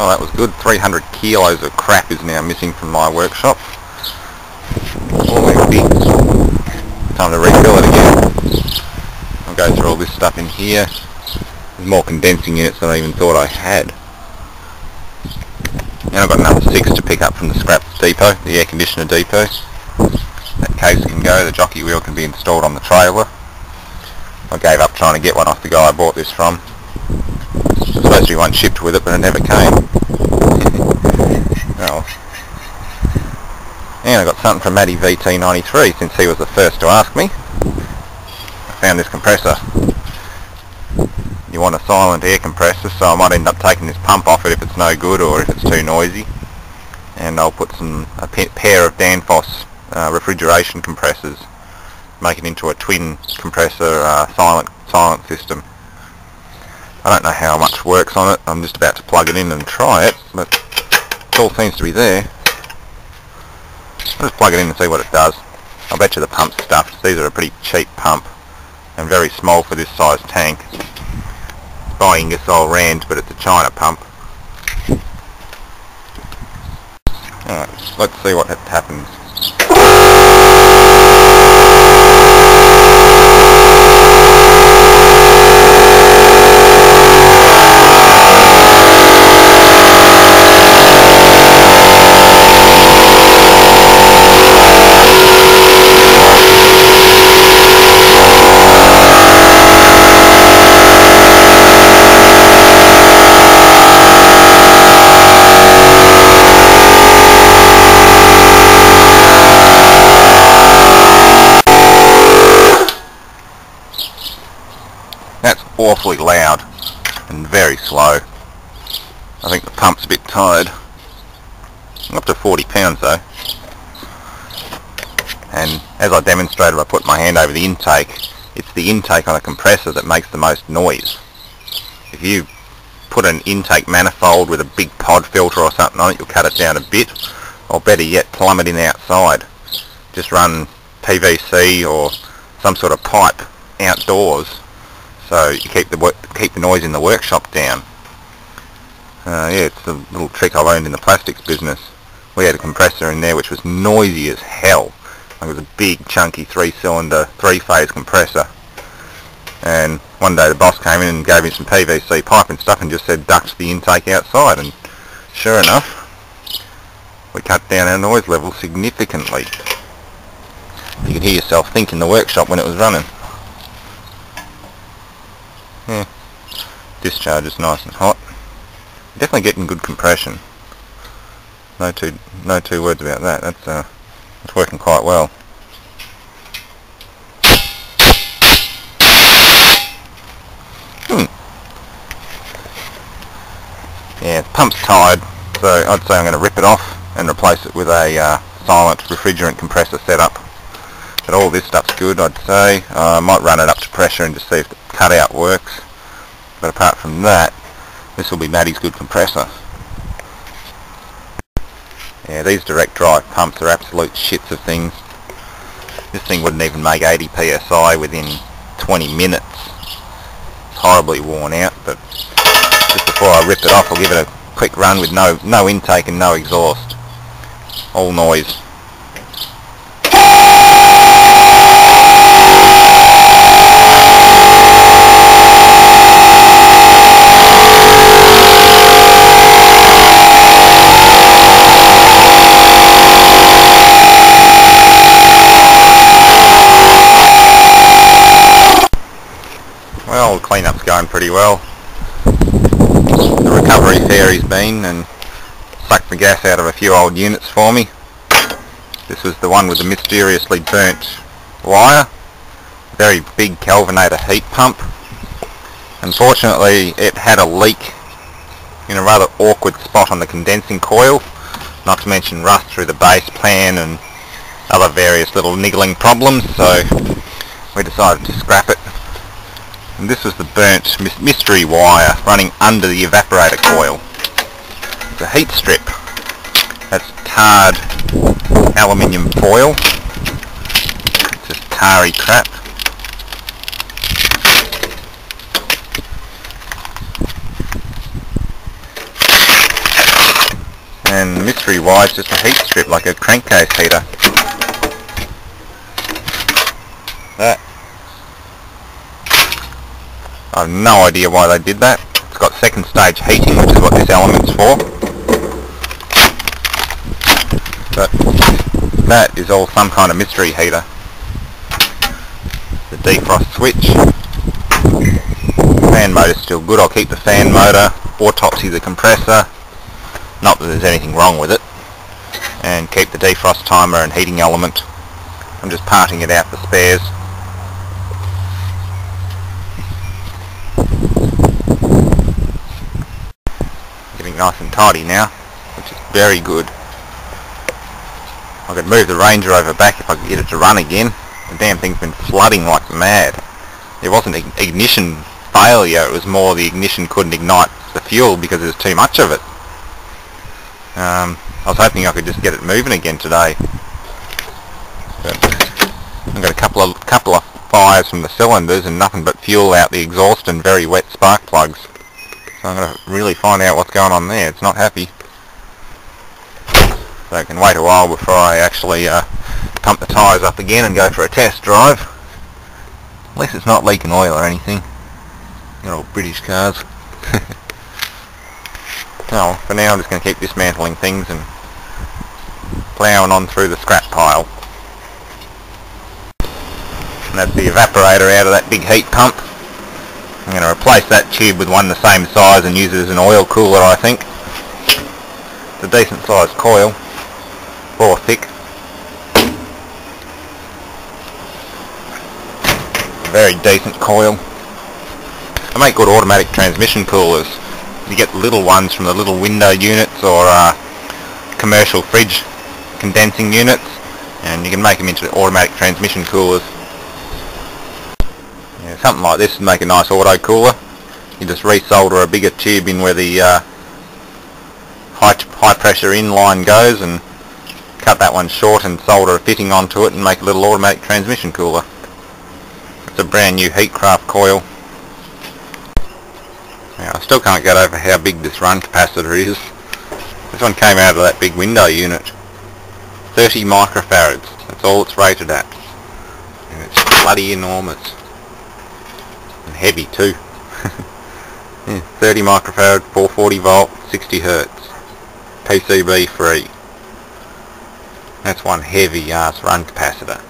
Oh, that was good. 300 kilos of crap is now missing from my workshop. All empty. Time to refill it again. I'll go through all this stuff in here. There's more condensing units than I even thought I had. And I've got another 6 to pick up from the scrap depot, the air conditioner depot. That case can go, the jockey wheel can be installed on the trailer. I gave up trying to get one off the guy I bought this from. There's supposed to be one shipped with it, but it never came. Oh. And I got something from Mattyvt93 since he was the first to ask me. I found this compressor. You want a silent air compressor, so I might end up taking this pump off it if it's no good or if it's too noisy. And I'll put a pair of Danfoss refrigeration compressors, make it into a twin compressor silent system. I don't know how much works on it. I'm just about to plug it in and try it, but it all seems to be there. I'll just plug it in and see what it does. I'll bet you the pump's stuffed. These are a pretty cheap pump and very small for this size tank. It's by Ingersoll Rand, but it's a China pump. Alright, let's see what happens. That's awfully loud and very slow. I think the pump's a bit tired. Up to 40 pounds though. And as I demonstrated, I put my hand over the intake. It's the intake on a compressor that makes the most noise. If you put an intake manifold with a big pod filter or something on it, you'll cut it down a bit. Or better yet, plumb it in outside. Just run PVC or some sort of pipe outdoors, so you keep the noise in the workshop down. Yeah, it's a little trick I learned in the plastics business. We had a compressor in there which was noisy as hell. It was a big, chunky 3-cylinder, 3-phase compressor. And one day the boss came in and gave me some PVC pipe and stuff and just said duct the intake outside, and sure enough, we cut down our noise level significantly. You could hear yourself think in the workshop when it was running. Yeah, discharge is nice and hot. Definitely getting good compression. No two words about that. That's working quite well. Yeah, the pump's tired, so I'd say I'm going to rip it off and replace it with a silent refrigerant compressor setup. But all this stuff's good, I'd say. I might run it up to pressure and just see if the cutout works. But apart from that, this will be Matty's good compressor. Yeah, these direct drive pumps are absolute shits of things. This thing wouldn't even make 80 psi within 20 minutes. It's horribly worn out, but just before I rip it off, I'll give it a quick run with no intake and no exhaust. All noise. Well, the cleanup's going pretty well. The recovery fairy's been and sucked the gas out of a few old units for me. This was the one with the mysteriously burnt wire. Very big Kelvinator heat pump. Unfortunately, it had a leak in a rather awkward spot on the condensing coil, not to mention rust through the base pan and other various little niggling problems, so we decided to scrap it. And this was the burnt mystery wire running under the evaporator coil. It's a heat strip. That's tarred aluminium foil. It's just tarry crap. and mystery wise just a heat strip like a crankcase heater. That. I have no idea why they did that. It's got second stage heating, which is what this element's for. But that is all some kind of mystery heater. The defrost switch. Fan motor's still good. I'll keep the fan motor. Autopsy the compressor. Not that there's anything wrong with it. And keep the defrost timer and heating element. I'm just parting it out for spares. Getting nice and tidy now, which is very good. I could move the Ranger over back if I could get it to run again. The damn thing's been flooding like mad. It wasn't ignition failure, it was more the ignition couldn't ignite the fuel because there's too much of it. I was hoping I could just get it moving again today. But I've got a couple of fires from the cylinders and nothing but fuel out the exhaust and very wet spark plugs. So I'm going to really find out what's going on there. It's not happy. So I can wait a while before I actually pump the tyres up again and go for a test drive. At least it's not leaking oil or anything. Good old British cars. Well, for now I'm just going to keep dismantling things and ploughing on through the scrap pile. And that's the evaporator out of that big heat pump. I'm going to replace that tube with one the same size and use it as an oil cooler, I think. It's a decent sized coil. 4 thick. Very decent coil. I make good automatic transmission coolers. You get the little ones from the little window units or commercial fridge condensing units, and you can make them into automatic transmission coolers. Yeah, something like this would make a nice auto cooler. You just resolder a bigger tube in where the high pressure in line goes and cut that one short and solder a fitting onto it and make a little automatic transmission cooler. It's a brand new Heatcraft coil. Now, I still can't get over how big this run capacitor is. This one came out of that big window unit. 30 microfarads. That's all it's rated at. And it's bloody enormous. And heavy too. Yeah, 30 microfarad, 440 volt, 60 hertz. PCB free. That's one heavy ass run capacitor.